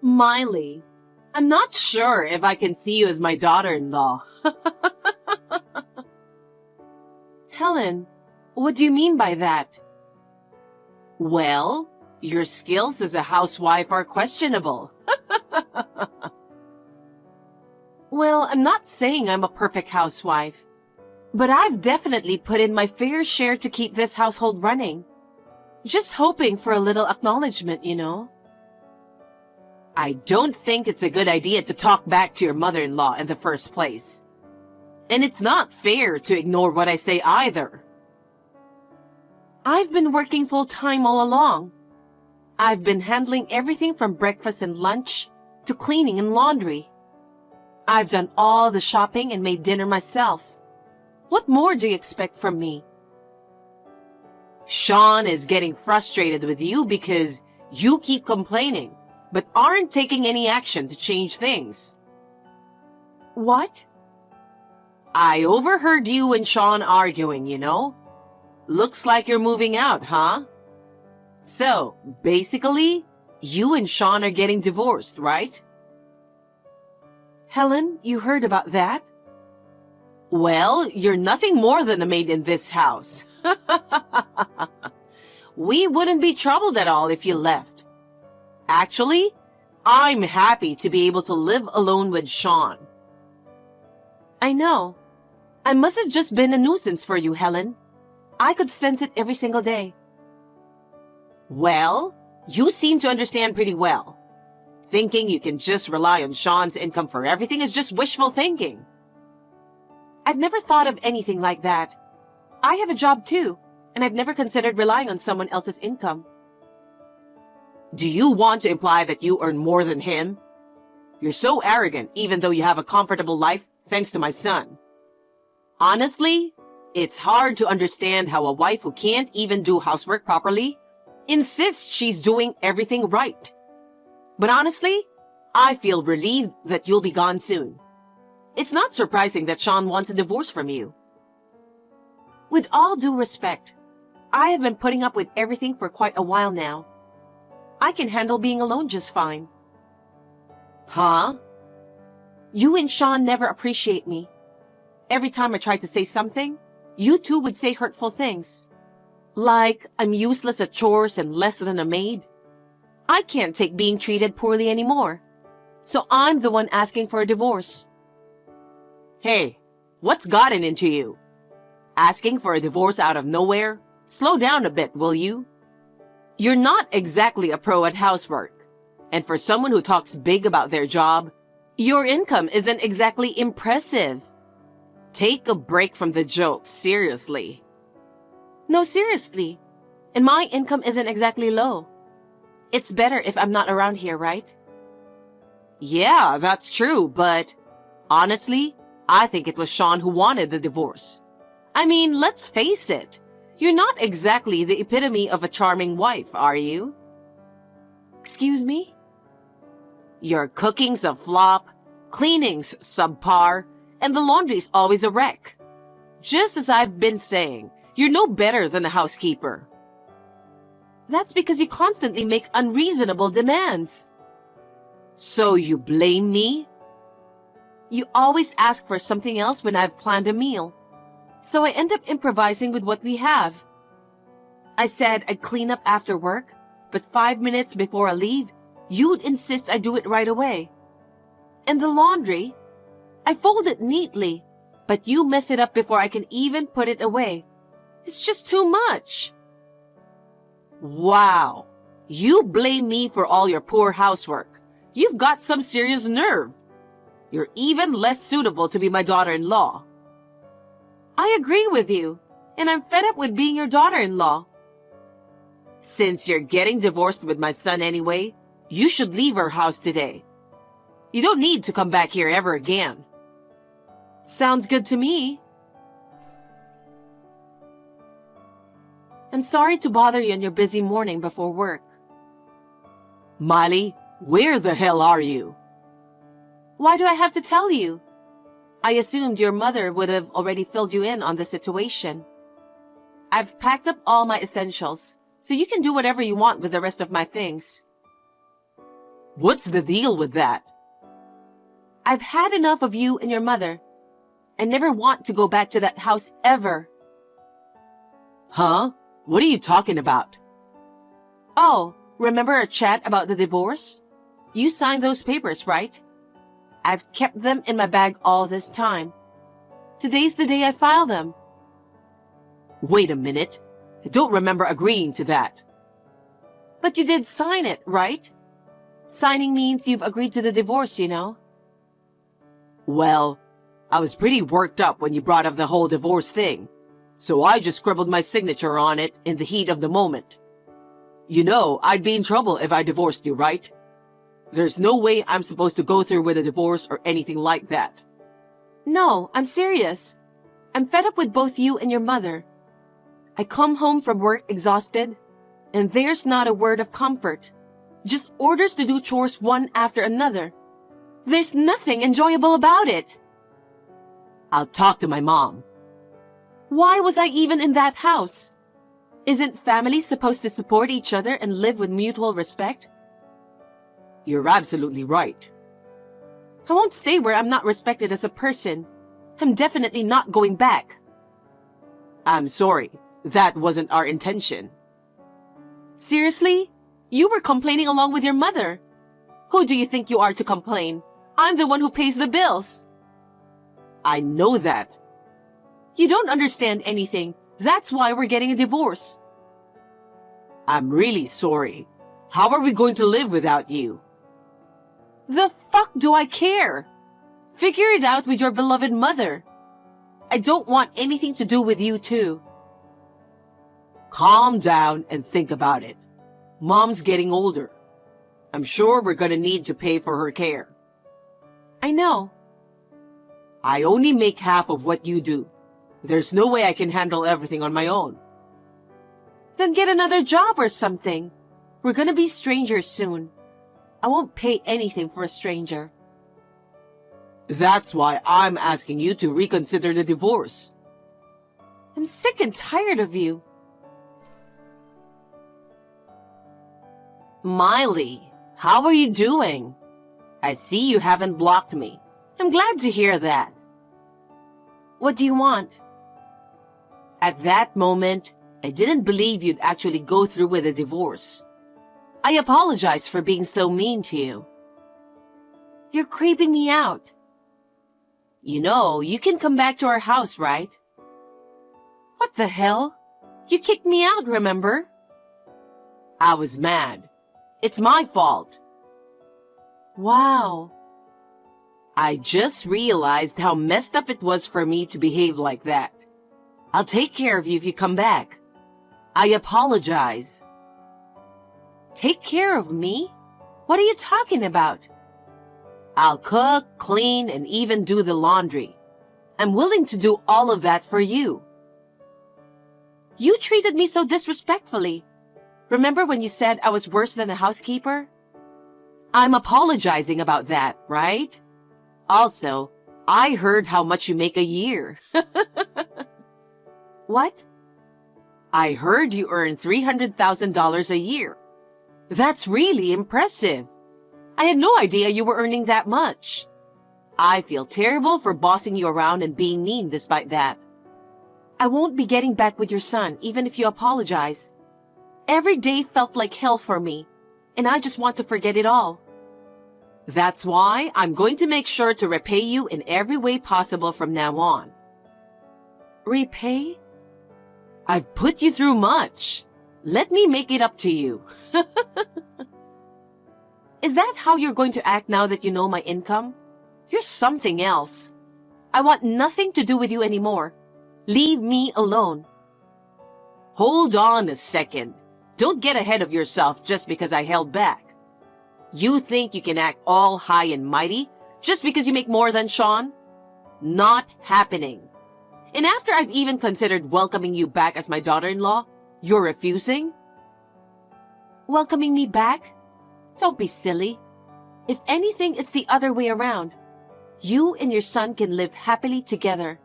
Miley, I'm not sure if I can see you as my daughter-in-law. Helen, what do you mean by that? Well, your skills as a housewife are questionable. Well, I'm not saying I'm a perfect housewife, but I've definitely put in my fair share to keep this household running. Just hoping for a little acknowledgement, you know. I don't think it's a good idea to talk back to your mother-in-law in the first place. And it's not fair to ignore what I say either. I've been working full-time all along. I've been handling everything from breakfast and lunch to cleaning and laundry. I've done all the shopping and made dinner myself. What more do you expect from me? Sean is getting frustrated with you because you keep complaining, but aren't taking any action to change things. What? I overheard you and Sean arguing, you know. Looks like you're moving out, huh? So, basically, you and Sean are getting divorced, right? Helen, you heard about that? Well, you're nothing more than a maid in this house. We wouldn't be troubled at all if you left. Actually, I'm happy to be able to live alone with Sean. I know. I must have just been a nuisance for you, Helen. I could sense it every single day. Well, you seem to understand pretty well. Thinking you can just rely on Sean's income for everything is just wishful thinking. I've never thought of anything like that. I have a job too, and I've never considered relying on someone else's income. Do you want to imply that you earn more than him? You're so arrogant even though you have a comfortable life thanks to my son. Honestly, it's hard to understand how a wife who can't even do housework properly insists she's doing everything right. But honestly, I feel relieved that you'll be gone soon. It's not surprising that Sean wants a divorce from you. With all due respect, I have been putting up with everything for quite a while now. I can handle being alone just fine. Huh? You and Sean never appreciate me. Every time I try to say something, you two would say hurtful things. Like I'm useless at chores and less than a maid. I can't take being treated poorly anymore. So I'm the one asking for a divorce. Hey, what's gotten into you? Asking for a divorce out of nowhere? Slow down a bit, will you? You're not exactly a pro at housework. And for someone who talks big about their job, your income isn't exactly impressive. Take a break from the jokes, seriously. No, seriously. And my income isn't exactly low. It's better if I'm not around here, right? Yeah, that's true, but honestly, I think it was Sean who wanted the divorce. I mean, let's face it. You're not exactly the epitome of a charming wife, are you? Excuse me? Your cooking's a flop, cleaning's subpar, and the laundry's always a wreck. Just as I've been saying, you're no better than a housekeeper. That's because you constantly make unreasonable demands. So you blame me? You always ask for something else when I've planned a meal. So I end up improvising with what we have. I said I'd clean up after work, but 5 minutes before I leave, you'd insist I do it right away. And the laundry? I fold it neatly, but you mess it up before I can even put it away. It's just too much. Wow. You blame me for all your poor housework. You've got some serious nerve. You're even less suitable to be my daughter-in-law. I agree with you, and I'm fed up with being your daughter-in-law. Since you're getting divorced with my son anyway, you should leave our house today. You don't need to come back here ever again. Sounds good to me. I'm sorry to bother you on your busy morning before work. Miley, where the hell are you? Why do I have to tell you? I assumed your mother would have already filled you in on the situation. I've packed up all my essentials, so you can do whatever you want with the rest of my things. What's the deal with that? I've had enough of you and your mother. I never want to go back to that house ever. Huh? What are you talking about? Oh, remember our chat about the divorce? You signed those papers, right? I've kept them in my bag all this time. Today's the day I file them. Wait a minute. I don't remember agreeing to that. But you did sign it, right? Signing means you've agreed to the divorce, you know. Well, I was pretty worked up when you brought up the whole divorce thing, so I just scribbled my signature on it in the heat of the moment. You know, I'd be in trouble if I divorced you, right? There's no way I'm supposed to go through with a divorce or anything like that. No, I'm serious. I'm fed up with both you and your mother. I come home from work exhausted, and there's not a word of comfort. Just orders to do chores one after another. There's nothing enjoyable about it. I'll talk to my mom. Why was I even in that house? Isn't family supposed to support each other and live with mutual respect? You're absolutely right. I won't stay where I'm not respected as a person. I'm definitely not going back. I'm sorry. That wasn't our intention. Seriously? You were complaining along with your mother. Who do you think you are to complain? I'm the one who pays the bills. I know that. You don't understand anything. That's why we're getting a divorce. I'm really sorry. How are we going to live without you? The fuck do I care? Figure it out with your beloved mother. I don't want anything to do with you too. Calm down and think about it. Mom's getting older. I'm sure we're gonna need to pay for her care. I know. I only make half of what you do. There's no way I can handle everything on my own. Then get another job or something. We're gonna be strangers soon. I won't pay anything for a stranger. That's why I'm asking you to reconsider the divorce. I'm sick and tired of you. Miley, how are you doing? I see you haven't blocked me. I'm glad to hear that. What do you want? At that moment, I didn't believe you'd actually go through with a divorce. I apologize for being so mean to you. You're creeping me out. You know, you can come back to our house, right? What the hell? You kicked me out, remember? I was mad. It's my fault. Wow. I just realized how messed up it was for me to behave like that. I'll take care of you if you come back. I apologize. Take care of me? What are you talking about? I'll cook, clean, and even do the laundry. I'm willing to do all of that for you. You treated me so disrespectfully. Remember when you said I was worse than a housekeeper? I'm apologizing about that, right? Also, I heard how much you make a year. What? I heard you earn $300,000 a year. That's really impressive. I had no idea you were earning that much. I feel terrible for bossing you around and being mean despite that. I won't be getting back with your son, even if you apologize. Every day felt like hell for me, and I just want to forget it all. That's why I'm going to make sure to repay you in every way possible from now on. Repay? I've put you through much. Let me make it up to you. Is that how you're going to act now that you know my income? You're something else. I want nothing to do with you anymore. Leave me alone. Hold on a second. Don't get ahead of yourself just because I held back. You think you can act all high and mighty just because you make more than Sean? Not happening. And after I've even considered welcoming you back as my daughter-in-law, you're refusing? Welcoming me back? Don't be silly. If anything, it's the other way around. You and your son can live happily together.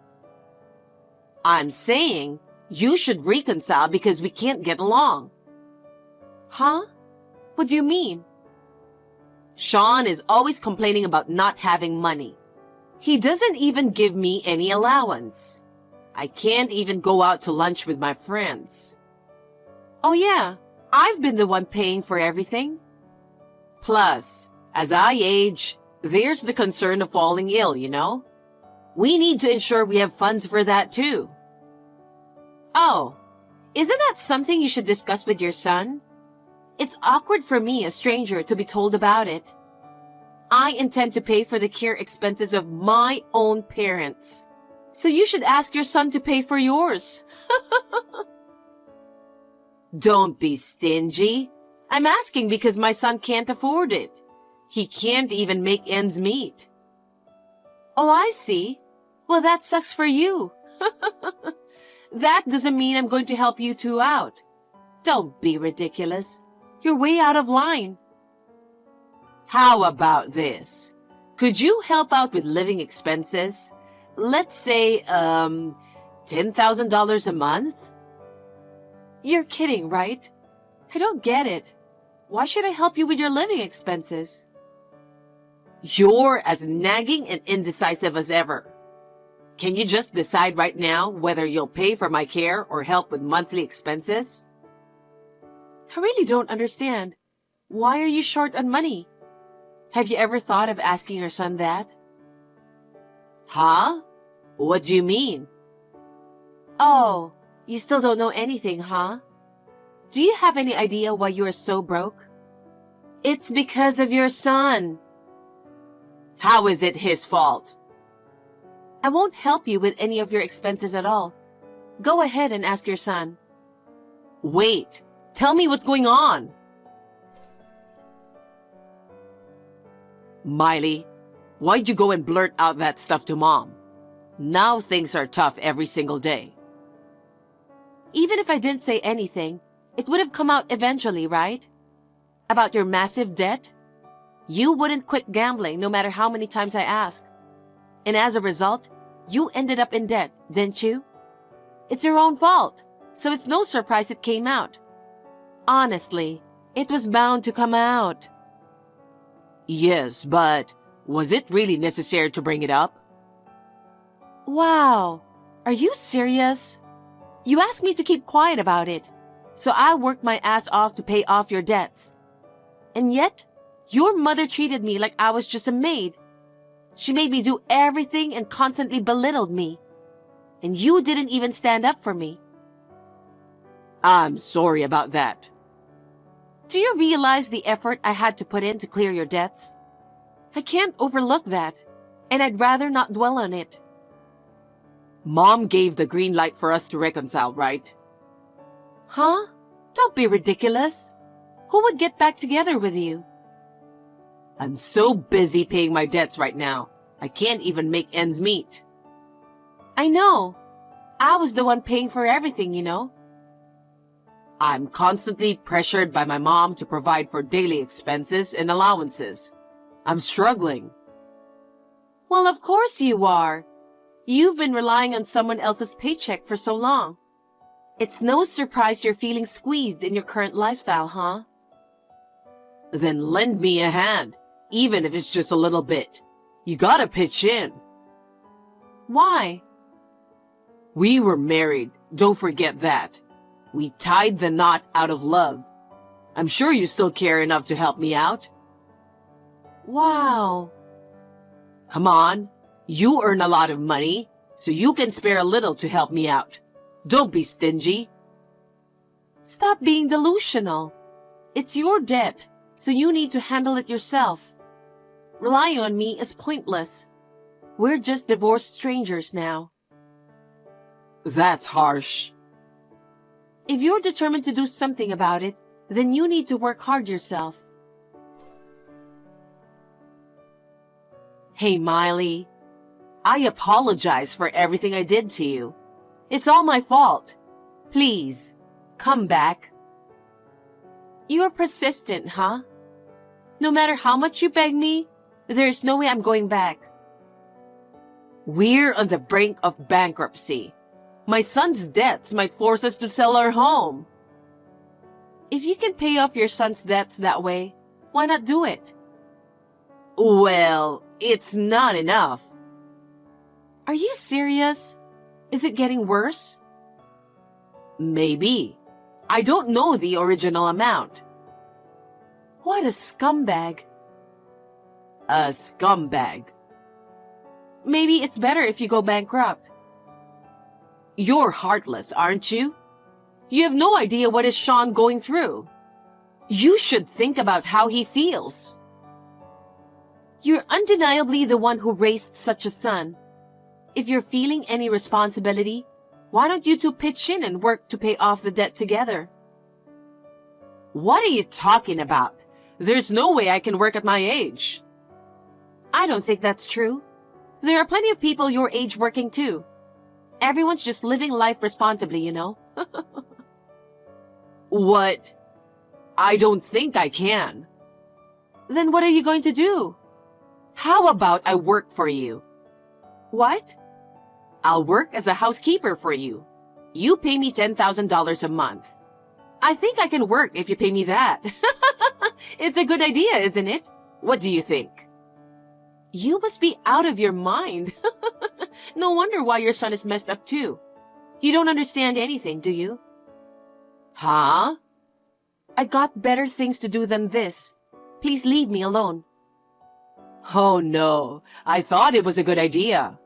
I'm saying you should reconcile because we can't get along. Huh? What do you mean? Sean is always complaining about not having money. He doesn't even give me any allowance. I can't even go out to lunch with my friends. Oh yeah, I've been the one paying for everything. Plus, as I age, there's the concern of falling ill, you know? We need to ensure we have funds for that too. Oh, isn't that something you should discuss with your son? It's awkward for me, a stranger, to be told about it. I intend to pay for the care expenses of my own parents. So you should ask your son to pay for yours. Don't be stingy. I'm asking because my son can't afford it. He can't even make ends meet. Oh, I see. Well, that sucks for you. That doesn't mean I'm going to help you two out. Don't be ridiculous. You're way out of line. How about this? Could you help out with living expenses? Let's say, $10,000 a month? You're kidding, right? I don't get it. Why should I help you with your living expenses? You're as nagging and indecisive as ever. Can you just decide right now whether you'll pay for my care or help with monthly expenses? I really don't understand. Why are you short on money? Have you ever thought of asking your son that? Huh? What do you mean? Oh, you still don't know anything, huh? Do you have any idea why you are so broke? It's because of your son. How is it his fault? I won't help you with any of your expenses at all. Go ahead and ask your son. Wait, tell me what's going on. Miley, why'd you go and blurt out that stuff to Mom? Now things are tough every single day. Even if I didn't say anything, it would have come out eventually, right? About your massive debt? You wouldn't quit gambling no matter how many times I ask. And as a result, you ended up in debt, didn't you? It's your own fault, so it's no surprise it came out. Honestly, it was bound to come out. Yes, but was it really necessary to bring it up? Wow, are you serious? You asked me to keep quiet about it, so I worked my ass off to pay off your debts. And yet, your mother treated me like I was just a maid. She made me do everything and constantly belittled me. And you didn't even stand up for me. I'm sorry about that. Do you realize the effort I had to put in to clear your debts? I can't overlook that, and I'd rather not dwell on it. Mom gave the green light for us to reconcile, right? Huh? Don't be ridiculous. Who would get back together with you? I'm so busy paying my debts right now. I can't even make ends meet. I know. I was the one paying for everything, you know. I'm constantly pressured by my mom to provide for daily expenses and allowances. I'm struggling. Well, of course you are. You've been relying on someone else's paycheck for so long. It's no surprise you're feeling squeezed in your current lifestyle, huh? Then lend me a hand, even if it's just a little bit. You gotta pitch in. Why? We were married, don't forget that. We tied the knot out of love. I'm sure you still care enough to help me out. Wow. Come on, you earn a lot of money, so you can spare a little to help me out. Don't be stingy. Stop being delusional. It's your debt, so you need to handle it yourself. Relying on me is pointless. We're just divorced strangers now. That's harsh. If you're determined to do something about it, then you need to work hard yourself. Hey, Miley. I apologize for everything I did to you. It's all my fault. Please, come back. You're persistent, huh? No matter how much you beg me, there's no way I'm going back. We're on the brink of bankruptcy. My son's debts might force us to sell our home. If you can pay off your son's debts that way, why not do it? Well, it's not enough. Are you serious? Is it getting worse? Maybe. I don't know the original amount. What a scumbag. A scumbag. Maybe it's better if you go bankrupt. You're heartless, aren't you? You have no idea what is Sean going through. You should think about how he feels. You're undeniably the one who raised such a son. If you're feeling any responsibility, why don't you two pitch in and work to pay off the debt together? What are you talking about? There's no way I can work at my age. I don't think that's true. There are plenty of people your age working too. Everyone's just living life responsibly, you know. What? I don't think I can. Then what are you going to do? How about I work for you? What? I'll work as a housekeeper for you. You pay me $10,000 a month. I think I can work if you pay me that. It's a good idea, isn't it? What do you think? You must be out of your mind. No wonder why your son is messed up too. You don't understand anything, do you? Huh? I got better things to do than this. Please leave me alone. Oh no, I thought it was a good idea.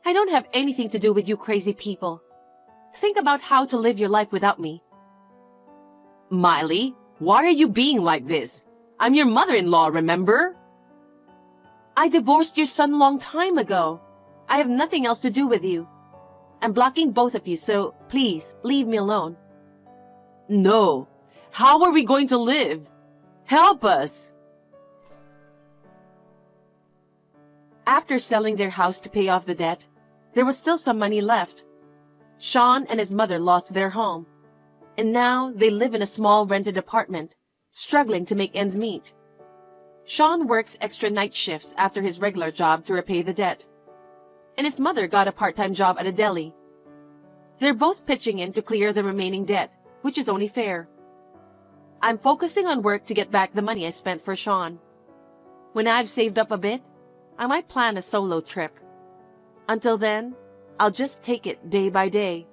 I don't have anything to do with you crazy people. Think about how to live your life without me. Miley, why are you being like this? I'm your mother-in-law, remember? I divorced your son long time ago. I have nothing else to do with you. I'm blocking both of you, so please leave me alone. No. How are we going to live? Help us. After selling their house to pay off the debt, there was still some money left. Sean and his mother lost their home, and now they live in a small rented apartment, struggling to make ends meet. Sean works extra night shifts after his regular job to repay the debt, and his mother got a part-time job at a deli. They're both pitching in to clear the remaining debt, which is only fair. I'm focusing on work to get back the money I spent for Sean. When I've saved up a bit, I might plan a solo trip. Until then, I'll just take it day by day.